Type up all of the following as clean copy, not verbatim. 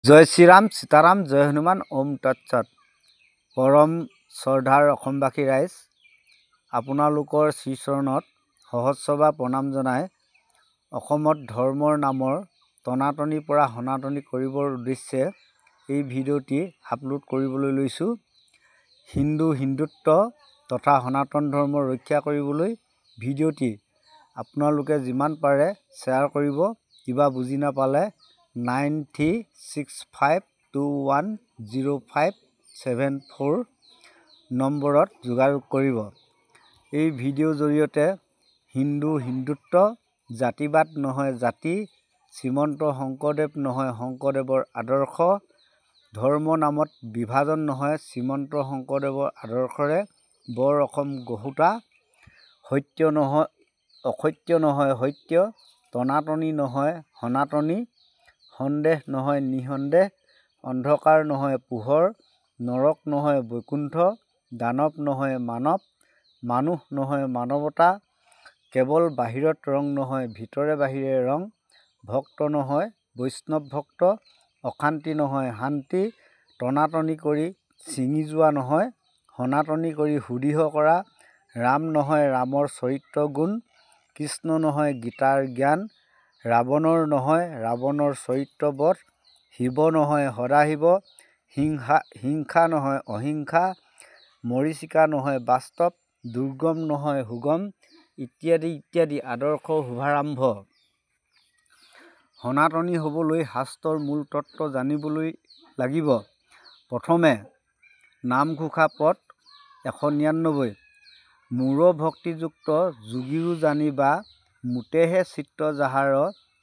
জয় শ্ৰীৰাম সীতাৰাম জয় হনুমান ওম তৎসৎ। পৰম শ্ৰদ্ধাৰ অসমবাসী ৰাইজ, আপোনালোকৰ শ্ৰীচৰণত সহস্ৰবা প্ৰণাম জনাই অসমত ধৰ্মৰ নামৰ টনাটনিৰ পৰা সনাতনী কৰিবৰ উদ্দেশ্যে এই ভিডিঅ'টি আপলোড কৰিবলৈ লৈছোঁ। হিন্দুত্ব তথা সনাতন ধৰ্ম ৰক্ষা কৰিবলৈ ভিডিঅ'টি আপোনালোকে যিমান পাৰে শ্বেয়াৰ কৰিব। কিবা বুজি নাপালে 9365210574 নম্বৰত যোগাযোগ কৰিব। এই ভিডিঅ'ৰ জৰিয়তে হিন্দুত্ব, জাতিবাদ নহয় জাতি, শ্ৰীমন্ত শংকৰদেৱ নহয় শংকৰদেৱৰ আদৰ্শ, ধৰ্ম নামত বিভাজন নহয় শ্ৰীমন্ত শংকৰদেৱৰ আদৰ্শৰে বৰ অসম গঢ়োতা, সত্য নহয় অসত্য নহয় সত্য, টনাটনি নহয় সনাতনী, সন্দেহ নহয় নিসন্দেহ, অন্ধকাৰ নহয় পোহৰ, নৰক নহয় বৈকুণ্ঠ, দানৱ নহয় মানৱ, মানুহ নহয় মানৱতা, কেৱল বাহিৰত ৰং নহয় ভিতৰে বাহিৰে ৰং, ভক্ত নহয় বৈষ্ণৱ ভক্ত, অশান্তি নহয় শান্তি, টনাটনি কৰি ছিঙি যোৱা নহয় সনাতনী কৰি সুদৃঢ় কৰা, ৰাম নহয় ৰামৰ চৰিত্ৰ গুণ, কৃষ্ণ নহয় গীতাৰ জ্ঞান, ৰাৱণৰ নহয় ৰাৱণৰ চৰিত্ৰবধ, শিৱ নহয় সদাশিৱ, হিংসা নহয় অহিংসা, মৰীচিকা নহয় বাস্তৱ, দুৰ্গম নহয় সুগম, ইত্যাদি ইত্যাদি আদৰ্শৰ শুভাৰম্ভ। সনাতনী হ'বলৈ শাস্ত্ৰৰ মূল তত্ত্ব জানিবলৈ লাগিব। প্ৰথমে নামঘোষা পদ 199। মূৰ ভক্তিযুক্ত যোগীৰো জানিবা, মোতেহে চিত্ত যাহাৰ,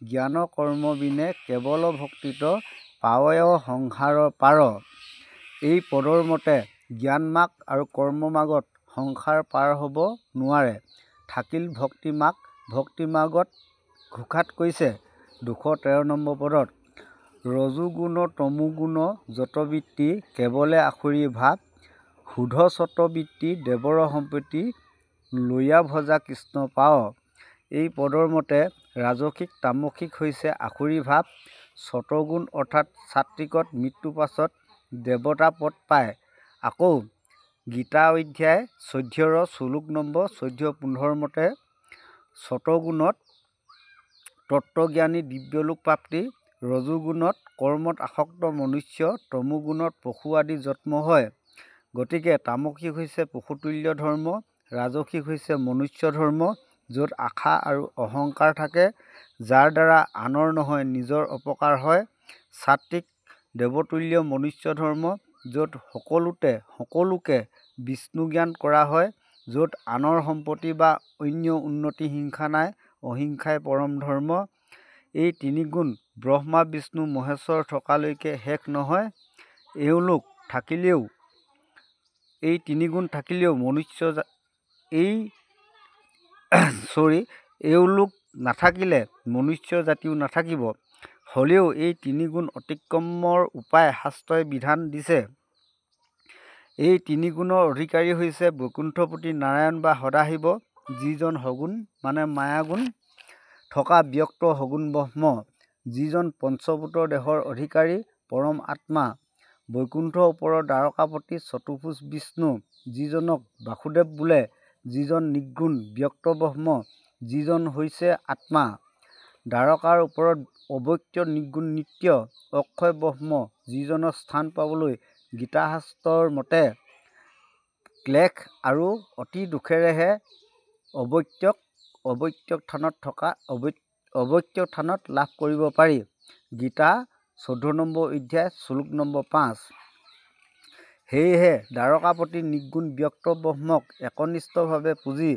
জ্ঞান কৰ্ম বিনে কেৱল ভক্তিত পাৱয় সংসাৰৰ পাৰ। এই পদৰ মতে জ্ঞান মাৰ্গ আৰু কৰ্ম মাৰ্গত সংসাৰ পাৰ হ'ব নোৱাৰে, থাকিল ভক্তি মাৰ্গ। ভক্তি মাৰ্গত ঘোষাত কৈছে 213 নম্বৰ পদত, ৰজোগুণ তমোগুণ যতবৃত্তি, কেৱলে আসুৰী ভাৱ, শুদ্ধ সতবৃত্তি দেৱৰ সম্পত্তি, লৈয়া ভজা কৃষ্ণ পাৱ। এই পদৰ মতে ৰাজসিক তামসিক হৈছে আসুৰী ভাৱ, সতগুণ অৰ্থাৎ চাত্বিকত মৃত্যুৰ পাছত দেৱতা পদ পায়। আকৌ গীতা অধ্যায় 14 শ্লোক নম্বৰ 14-15 মতে সতগুণত তত্ত্বজ্ঞানী দিব্যলোক প্ৰাপ্তি, ৰজোগুণত কৰ্মত আসক্ত মনুষ্য, তমোগুণত পশু আদি জন্ম হয়। গতিকে তামসিক হৈছে পশুতুল্য ধৰ্ম, ৰাজসিক হৈছে মনুষ্য ধৰ্ম, য'ত আশা আৰু অহংকাৰ থাকে, যাৰ দ্বাৰা আনৰ নহয় নিজৰ অপকাৰ হয়। সাত্বিক দেৱতুল্য মনুষ্য ধৰ্ম, য'ত সকলোকে বিষ্ণু জ্ঞান কৰা হয়, য'ত আনৰ সম্পত্তি বা অন্য উন্নতি হিংসা নাই, অহিংসাই পৰম ধৰ্ম। এই তিনিগুণ ব্ৰহ্মা বিষ্ণু মহেশ্বৰ থকালৈকে শেষ নহয়। এওঁলোক নাথাকিলে মনুষ্য জাতিও নাথাকিব। হ'লেও এই তিনিগুণ অতিক্ৰমৰ উপায় শাস্ত্ৰই বিধান দিছে। এই তিনিগুণৰ অধিকাৰী হৈছে বৈকুণ্ঠপতি নাৰায়ণ বা সদাশিৱ, যিজন সগুণ মানে মায়াগুণ থকা ব্যক্ত সগুণ ব্ৰহ্ম, যিজন পঞ্চভূতৰ দেহৰ অধিকাৰী পৰম আত্মা, বৈকুণ্ঠৰ ওপৰৰ দ্বাৰকাপতি চতুৰ্ভুজ বিষ্ণু, যিজনক বাসুদেৱ বোলে, যিজন নিৰ্গুণ ব্যক্ত ব্ৰহ্ম, যিজন হৈছে আত্মা, দ্বাৰকাৰ ওপৰত অব্যক্ত নিৰ্গুণ নিত্য অক্ষয় ব্ৰহ্ম, যিজনৰ স্থান পাবলৈ গীতাশাস্ত্ৰৰ মতে ক্লেশ আৰু অতি দুখেৰেহে অব্যক্ত স্থানত লাভ কৰিব পাৰি। গীতা 14 নম্বৰ অধ্যায় শ্লোক নম্বৰ 5। সেয়েহে দ্বাৰকাপতি নিৰ্গুণ ব্যক্ত ব্ৰহ্মক একনিষ্ঠভাৱে পুজি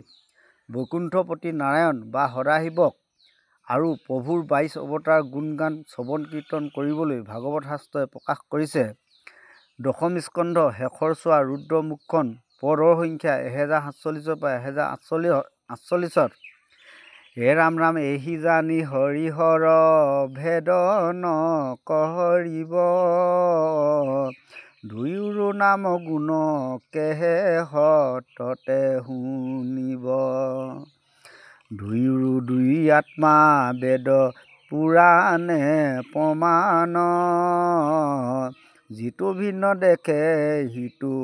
বৈকুণ্ঠপতি নাৰায়ণ বা সদাশিৱক আৰু প্ৰভুৰ 22 অৱতাৰ গুণগান শ্ৰৱণ কীৰ্তন কৰিবলৈ ভাগৱত শাস্ত্ৰই প্ৰকাশ কৰিছে। দশম স্কন্ধ শেষৰ চোৱা ৰুদ্ৰ মুখখন পদৰ সংখ্যা 1047 পৰা 1048। হে ৰাম ৰাম এহি জানি হৰিহৰ ভেদ নকৰিব, দুয়োৰো নাম গুণ কেহে সততে শুনিব, দুয়োৰো দুই আত্মা বেদ পুৰাণে প্ৰমাণ যিটো ভিন্ন দেখে সিটো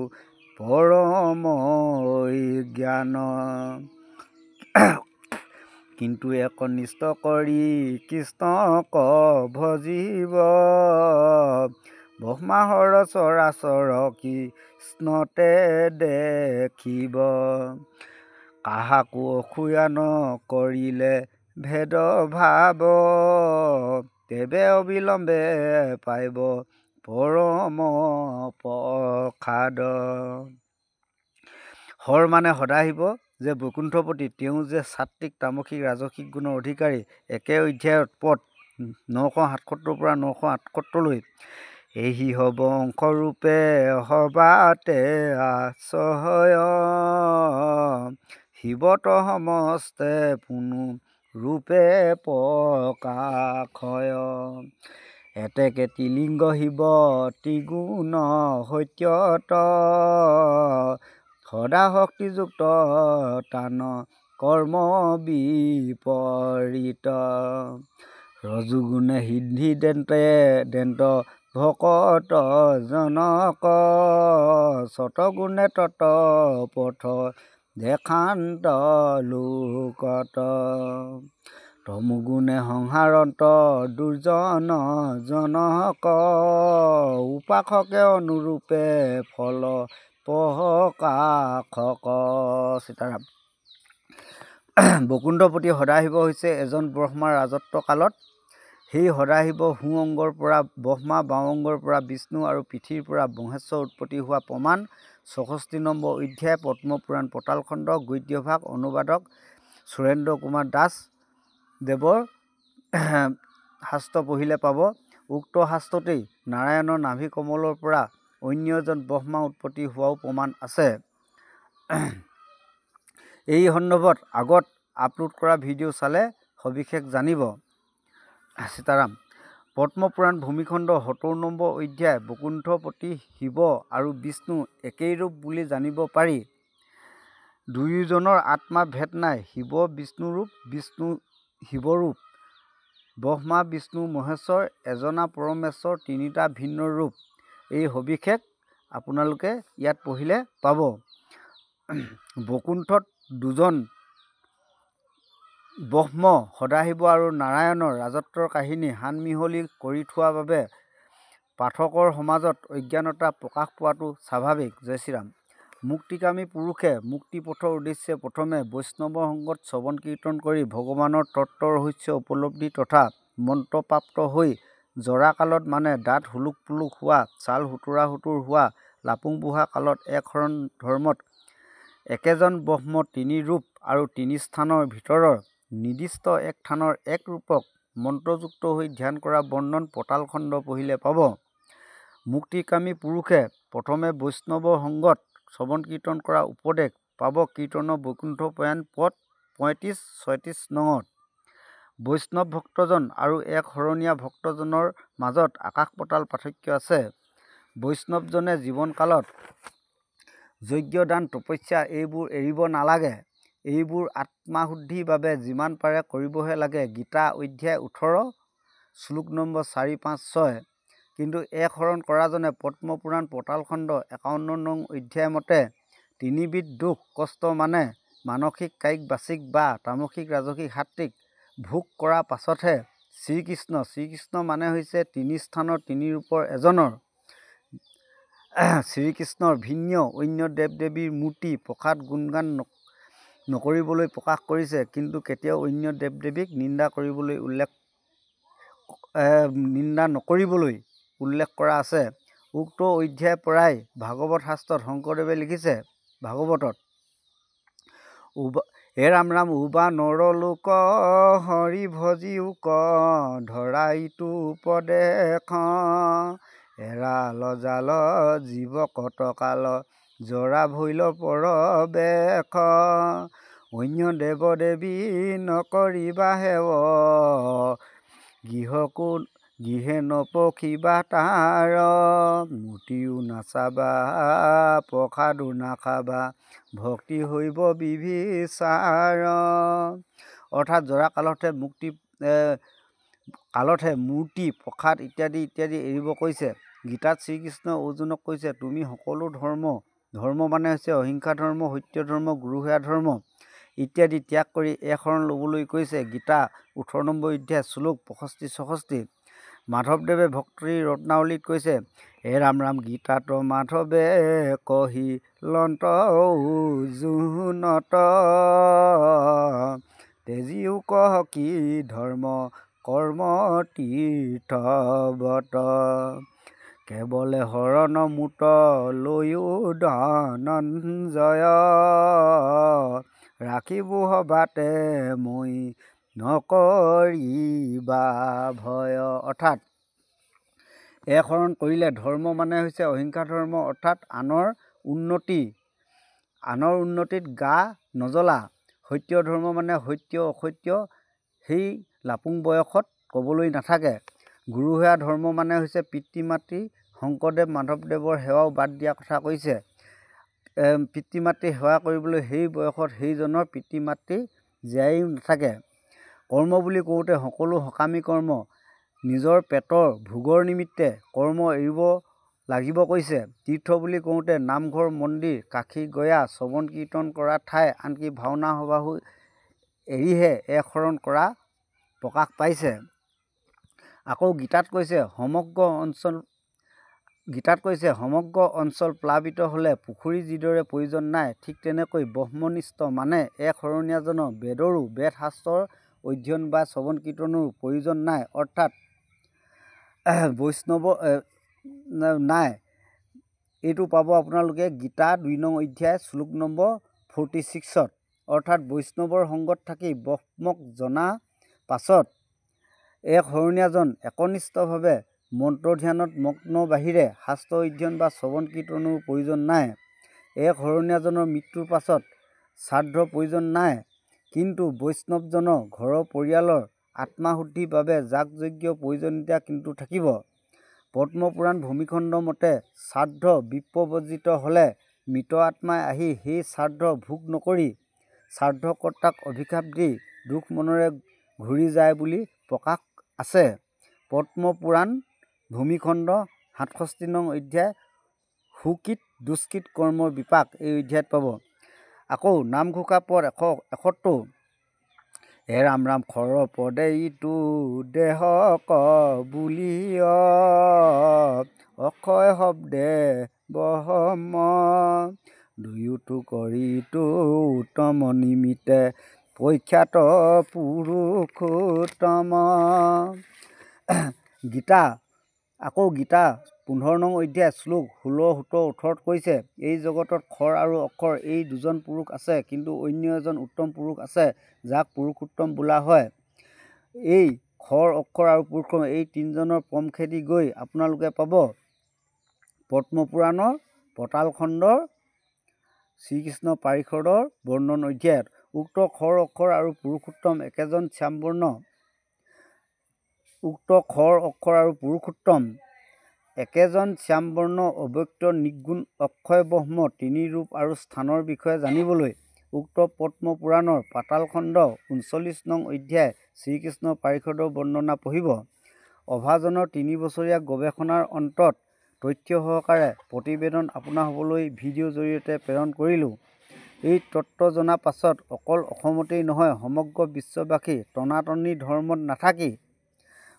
পৰম জ্ঞান কিন্তু একনিষ্ঠ কৰি কৃষ্ণক ভজিব ব্ৰহ্মাহৰ চৰাচৰ কৃষ্ণতে দেখিব কাহাকো অসূয়া নকৰিলে ভেদ ভাৱ তেবে অবিলম্বে পাইব পৰম প্ৰসাদ হৰ মানে সদাশিৱ যে বৈকুণ্ঠপতি তেওঁ যে সাত্বিক তামসিক ৰাজসিক গুণৰ অধিকাৰী একে অধ্যায়ত পদ 977 পৰা 978লৈ এই হব অংশৰূপে সবাতে আশ্ৰয় শিৱত সমস্তে পুনু ৰূপে প্ৰকাশয় এতেকে ত্ৰিলিংগ শিৱ ত্ৰিগুণ সত্যত সদা শক্তিযুক্ত তান কৰ্ম বিপৰীত ৰজুগুণে সিদ্ধি দেন্ত ভকত জনক শতগুণে তত পথ দেখান্ত লোকত তমুগুণে সংহাৰন্ত দুৰ্জন জনক উপাসকে অনুৰূপে ফল প্ৰকাশক সীতাৰাম বৈকুণ্ঠপতি সদাশিৱ হৈছে এজন ব্ৰহ্মাৰ ৰাজত্ব কালত সেই সদাশিৱ সোঁ অংগৰ পৰা ব্ৰহ্মা বাওঁ অংগৰ পৰা বিষ্ণু আৰু পিঠিৰ পৰা মহেশ্বৰ উৎপত্তি হোৱা প্ৰমাণ 64 নম্বৰ অধ্যায় পদ্মপুৰাণ পতালখণ্ড গদ্যভাগ অনুবাদক সুৰেন্দ্ৰ কুমাৰ দাস দেৱৰ শাস্ত্ৰ পঢ়িলে পাব উক্ত শাস্ত্ৰতেই নাৰায়ণৰ নাভি কমলৰ পৰা অন্য এজন ব্ৰহ্মা উৎপত্তি হোৱাও প্ৰমাণ আছে এই সন্দৰ্ভত আগত আপলোড কৰা ভিডিঅ' চালে সবিশেষ জানিব সীতাৰাম পদ্মপুৰাণ ভূমিখণ্ড 70 নম্বৰ অধ্যায় বৈকুণ্ঠপতি শিৱ আৰু বিষ্ণু একেই ৰূপ বুলি জানিব পাৰি দুয়োজনৰ আত্মা ভেদ নাই শিৱ বিষ্ণুৰূপ বিষ্ণু শিৱৰূপ ব্ৰহ্মা বিষ্ণু মহেশ্বৰ এজনা পৰমেশ্বৰ তিনিটা ভিন্ন ৰূপ এই সবিশেষ আপোনালোকে ইয়াত পঢ়িলে পাব বৈকুণ্ঠত দুজন ব্ৰহ্ম সদাশিৱ আৰু নাৰায়ণৰ ৰাজত্বৰ কাহিনী সানমিহলি কৰি থোৱা বাবে পাঠকৰ সমাজত অজ্ঞানতা প্ৰকাশ পোৱাটো স্বাভাৱিক জয় শ্ৰীৰাম মুক্তিকামী পুৰুষে মুক্তিপথৰ উদ্দেশ্যে প্ৰথমে বৈষ্ণৱৰ সংগত শ্ৰৱণ কীৰ্তন কৰি ভগৱানৰ তত্ত্ব ৰহস্য উপলব্ধি তথা মন্ত্ৰপ্ৰাপ্ত হৈ জৰাকালত মানে দাঁত হুলুক পুলুক হোৱা ছাল হুতুৰা হুতুৰ হোৱা লাপুং বুঢ়া কালত এক শৰণ ধৰ্মত একেজন ব্ৰহ্ম তিনি ৰূপ আৰু তিনি স্থানৰ ভিতৰৰ নিৰ্দিষ্ট এক থানৰ এক ৰূপক মন্ত্ৰযুক্ত হৈ ধ্যান কৰা বৰ্ণন পতালখণ্ড পঢ়িলে পাব মুক্তিকামী পুৰুষে প্ৰথমে বৈষ্ণৱৰ সংগত শ্ৰৱণ কীৰ্তন কৰা উপদেশ পাব কীৰ্তনৰ বৈকুণ্ঠ প্ৰয়াণ পদ 35-36 নঙত বৈষ্ণৱ ভক্তজন আৰু এক শৰণীয়া ভক্তজনৰ মাজত আকাশ পতাল পাৰ্থক্য আছে বৈষ্ণৱজনে জীৱনকালত যজ্ঞ দান তপস্যা এইবোৰ এৰিব নালাগে এইবোৰ আত্মাশুদ্ধিৰ বাবে যিমান পাৰে কৰিবহে লাগে গীতা অধ্যায় 18 শ্লোক নম্বৰ 4-5-6 কিন্তু এক শৰণ কৰাজনে পদ্মপুৰাণ পতালখণ্ড 51 নং অধ্যায় মতে তিনিবিধ দুখ কষ্ট মানে মানসিক কায়িক বাচিক বা তামসিক ৰাজসিক সাত্বিক ভোগ কৰাৰ পাছতহে শ্ৰীকৃষ্ণ মানে হৈছে তিনি স্থানৰ তিনি ৰূপৰ এজনৰ শ্ৰীকৃষ্ণৰ ভিন্ন অন্য দেৱ দেৱীৰ মূৰ্তি প্ৰসাদ গুণগান নকৰিবলৈ প্ৰকাশ কৰিছে কিন্তু কেতিয়াও অন্য দেৱ দেৱীক নিন্দা নকৰিবলৈ উল্লেখ কৰা আছে উক্ত অধ্যায় পৰাই ভাগৱত শাস্ত্ৰত শংকৰদেৱে লিখিছে ভাগৱতত হে ৰাম ৰাম উবা নৰলোক হৰি ভজিউক ধৰাইটো উপদেশ এৰাল জাল জীৱ কতকাল জৰা ভৈল পৰবেশ অন্য দেৱ দেৱী নকৰিবা হেৱ গৃহে নপখিবা তাৰ মূৰ্তিও নাচাবা প্ৰসাদো নাখাবা ভক্তি হৈব বিভিচাৰ অৰ্থাৎ জৰাকালতহে মুক্তি কালতহে মূৰ্তি প্ৰসাদ ইত্যাদি ইত্যাদি এৰিব কৈছে। গীতাত শ্ৰীকৃষ্ণই অৰ্জুনক কৈছে, তুমি সকলো ধৰ্ম মানে হৈছে অহিংসা ধৰ্ম, সত্য ধৰ্ম, গুৰুসেৱা ধৰ্ম ইত্যাদি ত্যাগ কৰি এক শৰণ ল'বলৈ কৈছে। গীতা 18 নম্বৰ অধ্যায় শ্লোক 65-66। মাধৱদেৱে ভক্তি ৰত্নাৱলীত কৈছে, হে ৰাম ৰাম গীতাত মাধৱে কহিলন্ত অৰ্জুনত, তেজিও কহ কি ধৰ্ম কৰ্ম তীৰ্থৱত, কেৱলে হৰণ মুত লৈও ধনঞ্জয়, ৰাখিব সবাতে মই নকৰিবা ভয়। অৰ্থাৎ এক শৰণ কৰিলে ধৰ্ম মানে হৈছে অহিংসা ধৰ্ম, অৰ্থাৎ আনৰ উন্নতিত গা নজ্বলা। সত্য ধৰ্ম মানে সত্য অসত্য সেই লাপুং বয়সত ক'বলৈ নাথাকে। গুৰুসেৱা ধৰ্ম মানে হৈছে পিতৃ মাতৃ, শংকৰদেৱ মাধৱদেৱৰ সেৱাও বাদ দিয়া কথা কৈছে। পিতৃ মাতৃ সেৱা কৰিবলৈ সেই বয়সত সেইজনৰ পিতৃ মাতৃ জীয়াই নাথাকে। কৰ্ম বুলি কওঁতে সকলো সকামী কৰ্ম, নিজৰ পেটৰ ভোগৰ নিমিত্তে কৰ্ম এৰিব লাগিব কৈছে। তীৰ্থ বুলি কওঁতে নামঘৰ, মন্দিৰ, কাশী গয়া, শ্ৰৱণ কীৰ্তন কৰা ঠাই, আনকি ভাওনা সবাহো এৰিহে এক শৰণ কৰা প্ৰকাশ পাইছে। আকৌ গীতাত কৈছে সমগ্ৰ অঞ্চল প্লাবিত হ'লে পুখুৰী যিদৰে প্ৰয়োজন নাই, ঠিক তেনেকৈ ব্ৰহ্মনিষ্ঠ মানে এক শৰণীয়াজনৰ বেদ শাস্ত্ৰৰ অধ্যয়ন বা শ্ৰৱণ কীৰ্তনৰো প্ৰয়োজন নাই, অৰ্থাৎ বৈষ্ণৱ নাই। এইটো পাব আপোনালোকে গীতা 2 নং অধ্যায় শ্লোক নম্বৰ 46ত। অৰ্থাৎ বৈষ্ণৱৰ সংগত থাকি ব্ৰহ্মক জনা পাছত এক শৰণীয়াজন একনিষ্ঠভাৱে মন্ত্ৰ ধ্যানত মগ্ন বাহিৰে শাস্ত্ৰ অধ্যয়ন বা শ্ৰৱণ কীৰ্তনৰো প্ৰয়োজন নাই। এক শৰণীয়াজনৰ মৃত্যুৰ পাছত শ্ৰাদ্ধৰ প্ৰয়োজন নাই, কিন্তু বৈষ্ণৱজনৰ ঘৰৰ পৰিয়ালৰ আত্মাশুদ্ধিৰ বাবে যাগযজ্ঞৰ প্ৰয়োজনীয়তা কিন্তু থাকিব। পদ্মপুৰাণ ভূমিখণ্ড মতে শ্ৰাদ্ধ বিপ্ৰবৰ্জিত হ'লে মৃত আত্মাই আহি সেই শ্ৰাদ্ধ ভোগ নকৰি শ্ৰাদ্ধকৰ্তাক অভিশাপ দি দুখ মনেৰে ঘূৰি যায় বুলি প্ৰকাশ আছে। পদ্মপুৰাণ ভূমিখণ্ড 67 নং অধ্যায় সুকৃত দুষ্কৃত কৰ্মৰ বিপাক এই অধ্যায়ত পাব। আকৌ নামঘোষা পদ 171। হে ৰাম ৰাম খৰ পদে ইটো দেহ ক বুলিয়, অক্ষয় শব্দে বহম, দুয়োটো কৰিতো উত্তম নিমিতে প্ৰখ্যাত পুৰুষোত্তম। গীতা 15 নং অধ্যায় শ্লোক 16, 17, 18ত কৈছে, এই জগতত খৰ আৰু অক্ষৰ এই দুজন পুৰুষ আছে, কিন্তু অন্য এজন উত্তম পুৰুষ আছে যাক পুৰুষোত্তম বোলা হয়। এই খৰ, অক্ষৰ আৰু পুৰুষোত্তম এই তিনিজনৰ পমখেদি গৈ আপোনালোকে পাব পদ্মপুৰাণৰ পতালখণ্ডৰ শ্ৰীকৃষ্ণ পাৰিষদৰ বৰ্ণন অধ্যায়ত। উক্ত খৰ, অক্ষৰ আৰু পুৰুষোত্তম একেজন শ্যামবৰ্ণ অব্যক্ত নিৰ্গুণ অক্ষয় ব্ৰহ্ম তিনি ৰূপ আৰু স্থানৰ বিষয়ে জানিবলৈ উক্ত পদ্মপুৰাণৰ পাতালখণ্ড 39 নং অধ্যায় শ্ৰীকৃষ্ণ পাৰিষদৰ বৰ্ণনা পঢ়িব। অভাজনৰ 3 বছৰীয়া গৱেষণাৰ অন্তত তথ্য সহকাৰে প্ৰতিবেদন আপোনালোকলৈ ভিডিঅ'ৰ জৰিয়তে প্ৰেৰণ কৰিলোঁ। এই তত্ত্ব জনা পাছত অকল অসমতেই নহয় সমগ্ৰ বিশ্ববাসী টনাটনি ধৰ্মত নাথাকি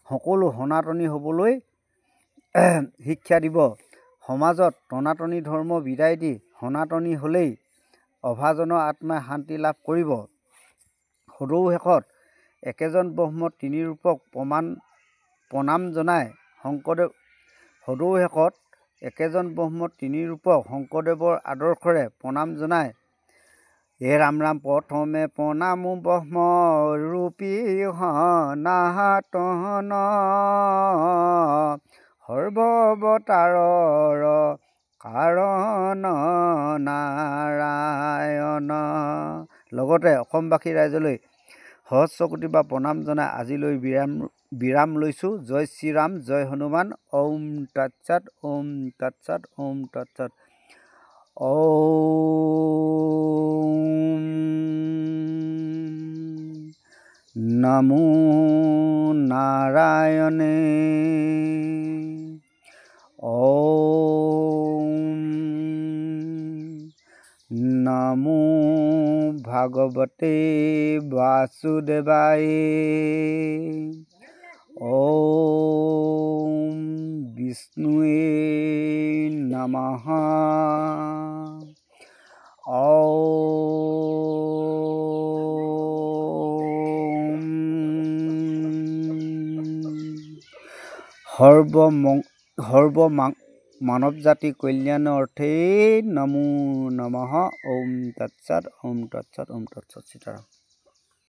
সকলো সনাতনী হ'বলৈ শিক্ষা দিব। সমাজত টনাটনি ধৰ্ম বিদায় দি সনাতনী হ'লেই অভাজনৰ আত্মাই শান্তি লাভ কৰিব। সদৌ শেষত একেজন ব্ৰহ্ম তিনি ৰূপক প্ৰণাম জনাই শংকৰদেৱৰ আদৰ্শৰে প্ৰণাম জনাই, হে ৰাম ৰাম প্ৰথমে প্ৰণামো ব্ৰহ্ম ৰূপী সনাতন, সৰ্বাৱতাৰৰ কাৰণ নাৰায়ণ। লগতে অসমবাসী ৰাইজলৈ সহস্ৰকোটিবাৰ প্ৰণাম জনাই আজিলৈ বিৰাম লৈছোঁ। জয় শ্ৰীৰাম, জয় হনুমান। ওম তৎসৎ, ওম তৎসৎ, ওম তৎসৎ। ওম নমো নাৰায়ণে ওম নমো ভাগৱতে বাসুদেৱায় ওম বিষ্ণুৱে নমঃ ওম মানৱ জাতি কল্যাণৰ অৰ্থে নমো নমঃ ওম তৎসৎ ওম তৎসৎ ওম তৎসৎ সীতাৰাম।